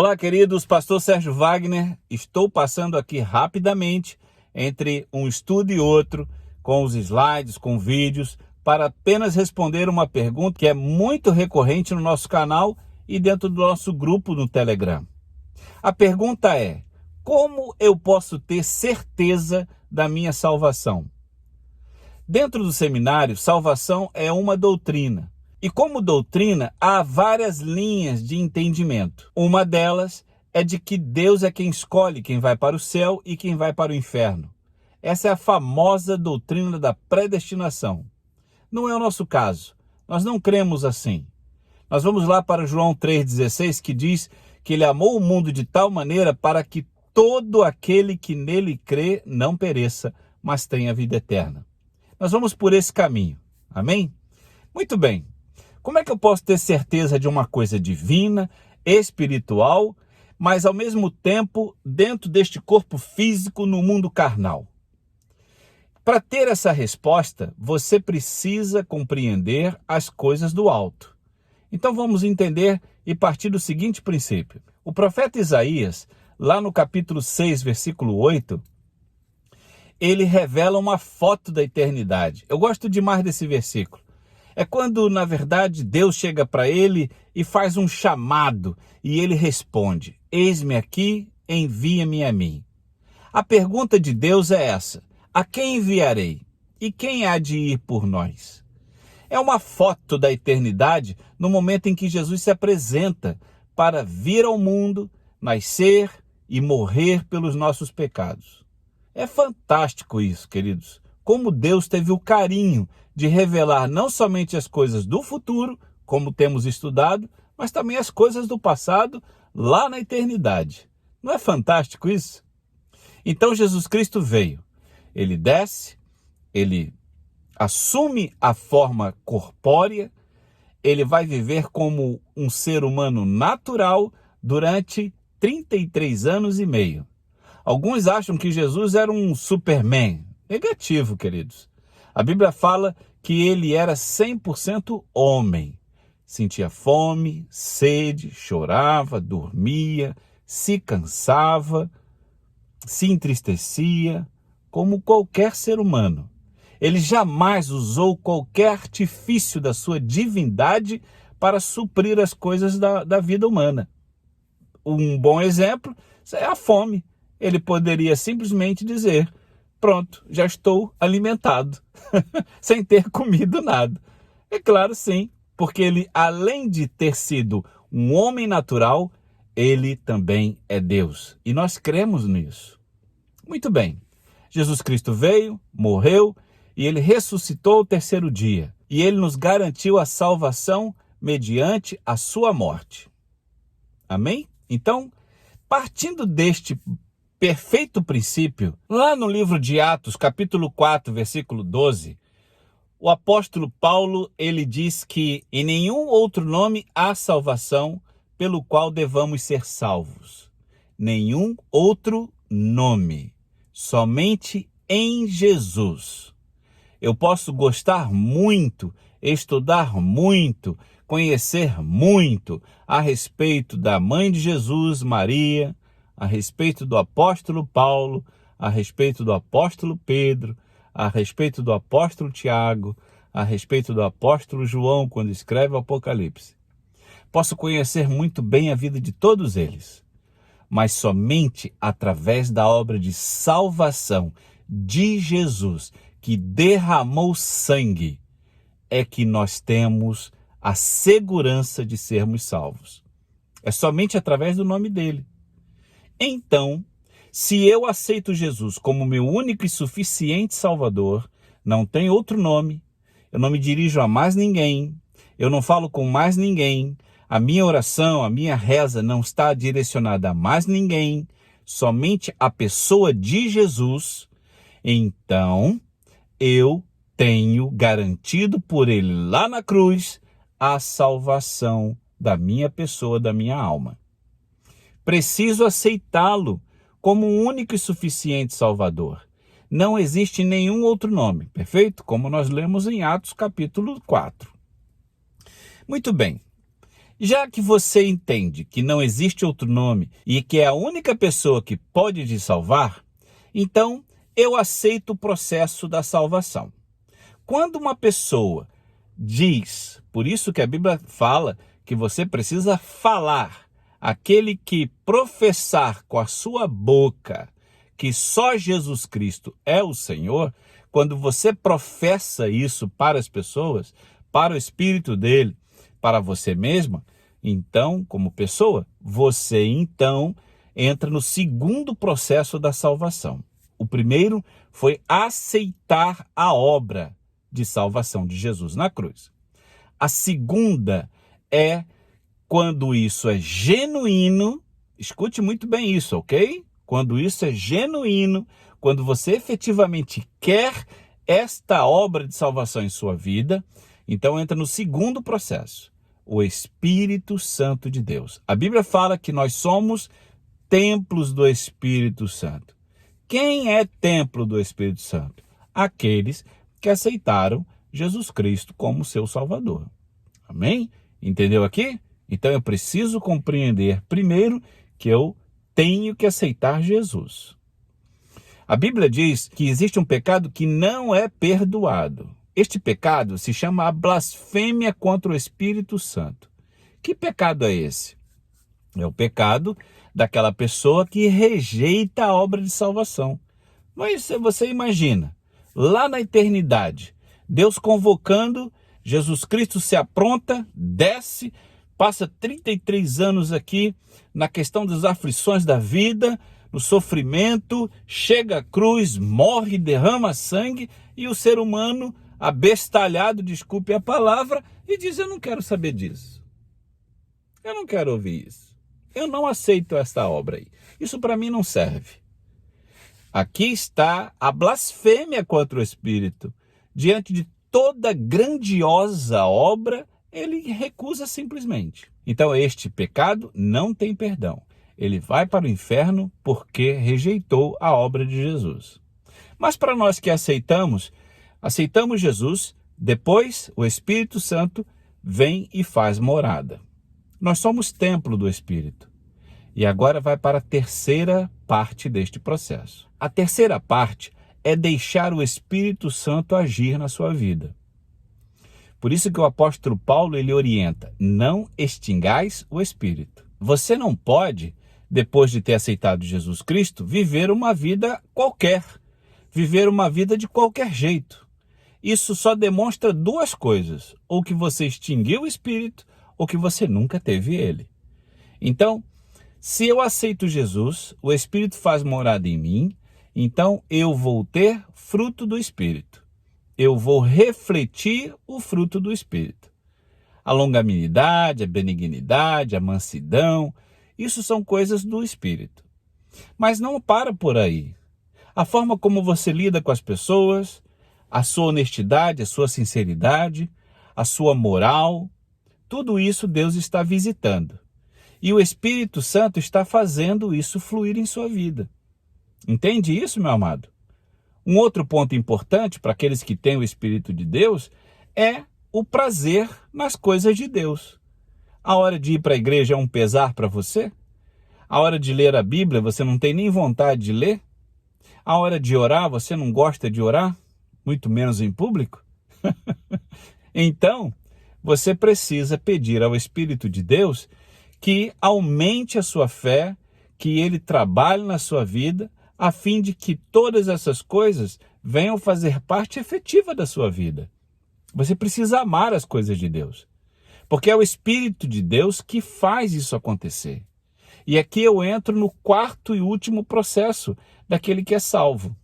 Olá, queridos, pastor Sérgio Wagner. Estou passando aqui rapidamente entre um estudo e outro, com os slides, com vídeos, para apenas responder uma pergunta que é muito recorrente no nosso canal e dentro do nosso grupo no Telegram. A pergunta é: como eu posso ter certeza da minha salvação? Dentro do seminário, salvação é uma doutrina. E como doutrina, há várias linhas de entendimento. Uma delas é de que Deus é quem escolhe quem vai para o céu e quem vai para o inferno. Essa é a famosa doutrina da predestinação. Não é o nosso caso. Nós não cremos assim. Nós vamos lá para João 3,16, que diz que ele amou o mundo de tal maneira para que todo aquele que nele crê não pereça, mas tenha vida eterna. Nós vamos por esse caminho. Amém? Muito bem. Como é que eu posso ter certeza de uma coisa divina, espiritual, mas ao mesmo tempo dentro deste corpo físico no mundo carnal? Para ter essa resposta, você precisa compreender as coisas do alto. Então vamos entender e partir do seguinte princípio. O profeta Isaías, lá no capítulo 6, versículo 8, ele revela uma foto da eternidade. Eu gosto demais desse versículo. É quando, na verdade, Deus chega para ele e faz um chamado e ele responde: eis-me aqui, envia-me a mim. A pergunta de Deus é essa: a quem enviarei? E quem há de ir por nós? É uma foto da eternidade no momento em que Jesus se apresenta para vir ao mundo, nascer e morrer pelos nossos pecados. É fantástico isso, queridos. Como Deus teve o carinho de revelar não somente as coisas do futuro, como temos estudado, mas também as coisas do passado, lá na eternidade. Não é fantástico isso? Então Jesus Cristo veio. Ele desce, ele assume a forma corpórea, ele vai viver como um ser humano natural durante 33 anos e meio. Alguns acham que Jesus era um Superman. Negativo, queridos. A Bíblia fala que ele era 100% homem. Sentia fome, sede, chorava, dormia, se cansava, se entristecia, como qualquer ser humano. Ele jamais usou qualquer artifício da sua divindade para suprir as coisas da vida humana. Um bom exemplo é a fome. Ele poderia simplesmente dizer: pronto, já estou alimentado, sem ter comido nada. É claro, sim, porque ele, além de ter sido um homem natural, ele também é Deus. E nós cremos nisso. Muito bem, Jesus Cristo veio, morreu e ele ressuscitou ao terceiro dia. E ele nos garantiu a salvação mediante a sua morte. Amém? Então, partindo deste perfeito princípio, lá no livro de Atos, capítulo 4, versículo 12, o apóstolo Paulo, ele diz que em nenhum outro nome há salvação pelo qual devamos ser salvos. Nenhum outro nome, somente em Jesus. Eu posso gostar muito, estudar muito, conhecer muito a respeito da mãe de Jesus, Maria, a respeito do apóstolo Paulo, a respeito do apóstolo Pedro, a respeito do apóstolo Tiago, a respeito do apóstolo João, quando escreve o Apocalipse. Posso conhecer muito bem a vida de todos eles, mas somente através da obra de salvação de Jesus, que derramou sangue, é que nós temos a segurança de sermos salvos. É somente através do nome dele. Então, se eu aceito Jesus como meu único e suficiente Salvador, não tem outro nome, eu não me dirijo a mais ninguém, eu não falo com mais ninguém, a minha oração, a minha reza não está direcionada a mais ninguém, somente a pessoa de Jesus, então eu tenho garantido por ele lá na cruz a salvação da minha pessoa, da minha alma. Preciso aceitá-lo como o único e suficiente Salvador. Não existe nenhum outro nome, perfeito? Como nós lemos em Atos capítulo 4. Muito bem. Já que você entende que não existe outro nome e que é a única pessoa que pode te salvar, então eu aceito o processo da salvação. Quando uma pessoa diz, por isso que a Bíblia fala que você precisa falar, aquele que professar com a sua boca que só Jesus Cristo é o Senhor, quando você professa isso para as pessoas, para o Espírito dele, para você mesma, então, como pessoa, você então entra no segundo processo da salvação. O primeiro foi aceitar a obra de salvação de Jesus na cruz. A segunda é quando isso é genuíno, escute muito bem isso, ok? Quando isso é genuíno, quando você efetivamente quer esta obra de salvação em sua vida, então entra no segundo processo, o Espírito Santo de Deus. A Bíblia fala que nós somos templos do Espírito Santo. Quem é templo do Espírito Santo? Aqueles que aceitaram Jesus Cristo como seu Salvador. Amém? Entendeu aqui? Então eu preciso compreender primeiro que eu tenho que aceitar Jesus. A Bíblia diz que existe um pecado que não é perdoado. Este pecado se chama a blasfêmia contra o Espírito Santo. Que pecado é esse? É o pecado daquela pessoa que rejeita a obra de salvação. Mas você imagina, lá na eternidade, Deus convocando, Jesus Cristo se apronta, desce, passa 33 anos aqui na questão das aflições da vida, no sofrimento, chega à cruz, morre, derrama sangue e o ser humano, abestalhado, desculpe a palavra, e diz: eu não quero saber disso. Eu não quero ouvir isso. Eu não aceito essa obra aí. Isso para mim não serve. Aqui está a blasfêmia contra o Espírito. Diante de toda grandiosa obra, ele recusa simplesmente. Então este pecado não tem perdão. Ele vai para o inferno porque rejeitou a obra de Jesus. Mas para nós que aceitamos Jesus, depois o Espírito Santo vem e faz morada. Nós somos templo do Espírito. E agora vai para a terceira parte deste processo. A terceira parte é deixar o Espírito Santo agir na sua vida. Por isso que o apóstolo Paulo ele orienta: não extingais o Espírito. Você não pode, depois de ter aceitado Jesus Cristo, viver uma vida qualquer, viver uma vida de qualquer jeito. Isso só demonstra duas coisas: ou que você extinguiu o Espírito, ou que você nunca teve ele. Então, se eu aceito Jesus, o Espírito faz morada em mim, então eu vou ter fruto do Espírito. Eu vou refletir o fruto do Espírito. A longanimidade, a benignidade, a mansidão, isso são coisas do Espírito. Mas não para por aí. A forma como você lida com as pessoas, a sua honestidade, a sua sinceridade, a sua moral, tudo isso Deus está visitando. E o Espírito Santo está fazendo isso fluir em sua vida. Entende isso, meu amado? Um outro ponto importante para aqueles que têm o Espírito de Deus é o prazer nas coisas de Deus. A hora de ir para a igreja é um pesar para você? A hora de ler a Bíblia você não tem nem vontade de ler? A hora de orar você não gosta de orar? Muito menos em público? Então, você precisa pedir ao Espírito de Deus que aumente a sua fé, que ele trabalhe na sua vida, a fim de que todas essas coisas venham fazer parte efetiva da sua vida. Você precisa amar as coisas de Deus, porque é o Espírito de Deus que faz isso acontecer. E aqui eu entro no quarto e último processo daquele que é salvo.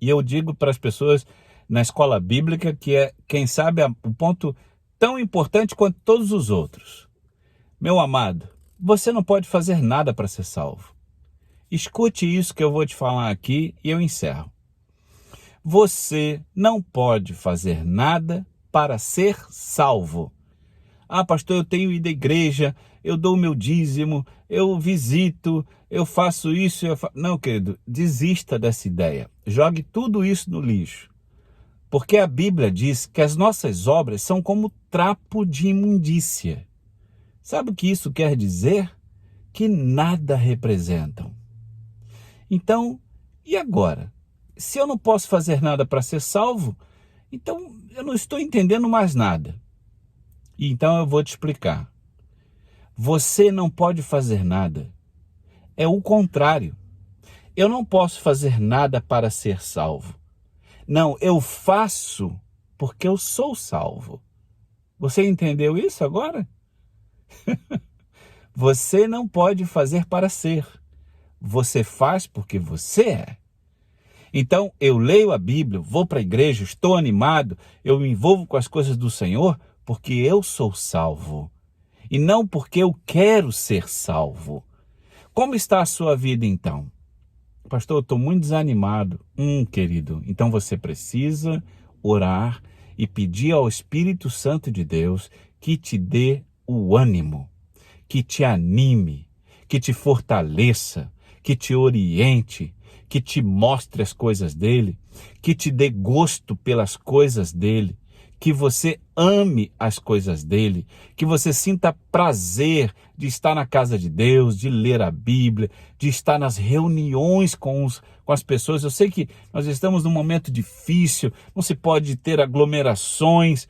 E eu digo para as pessoas na escola bíblica que é, quem sabe, um ponto tão importante quanto todos os outros. Meu amado, você não pode fazer nada para ser salvo. Escute isso que eu vou te falar aqui e eu encerro. Você não pode fazer nada para ser salvo. Ah, pastor, eu tenho ido à igreja, eu dou o meu dízimo, eu visito, eu faço isso. Não, querido, desista dessa ideia. Jogue tudo isso no lixo. Porque a Bíblia diz que as nossas obras são como trapo de imundícia. Sabe o que isso quer dizer? Que nada representam. Então, e agora? Se eu não posso fazer nada para ser salvo, então eu não estou entendendo mais nada. E então eu vou te explicar. Você não pode fazer nada. É o contrário. Eu não posso fazer nada para ser salvo. Não, eu faço porque eu sou salvo. Você entendeu isso agora? Você não pode fazer para ser. Você faz porque você é. Então, eu leio a Bíblia, vou para a igreja, estou animado, eu me envolvo com as coisas do Senhor porque eu sou salvo. E não porque eu quero ser salvo. Como está a sua vida então? Pastor, eu estou muito desanimado. Querido, então você precisa orar e pedir ao Espírito Santo de Deus que te dê o ânimo, que te anime, que te fortaleça, que te oriente, que te mostre as coisas dele, que te dê gosto pelas coisas dele, que você ame as coisas dele, que você sinta prazer de estar na casa de Deus, de ler a Bíblia, de estar nas reuniões com as pessoas. Eu sei que nós estamos num momento difícil, não se pode ter aglomerações,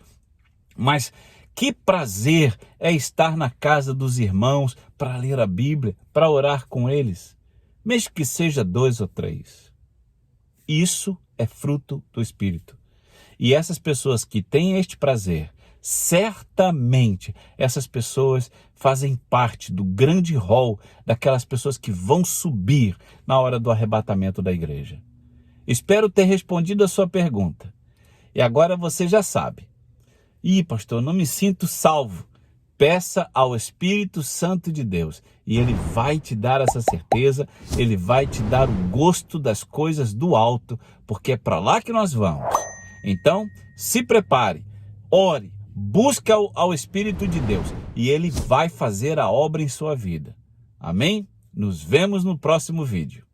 mas que prazer é estar na casa dos irmãos para ler a Bíblia, para orar com eles, mesmo que seja 2 ou 3. Isso é fruto do Espírito. E essas pessoas que têm este prazer, certamente essas pessoas fazem parte do grande rol daquelas pessoas que vão subir na hora do arrebatamento da igreja. Espero ter respondido a sua pergunta. E agora você já sabe. Pastor, não me sinto salvo. Peça ao Espírito Santo de Deus e ele vai te dar essa certeza, ele vai te dar o gosto das coisas do alto, porque é para lá que nós vamos. Então, se prepare, ore, busque ao Espírito de Deus e ele vai fazer a obra em sua vida. Amém? Nos vemos no próximo vídeo.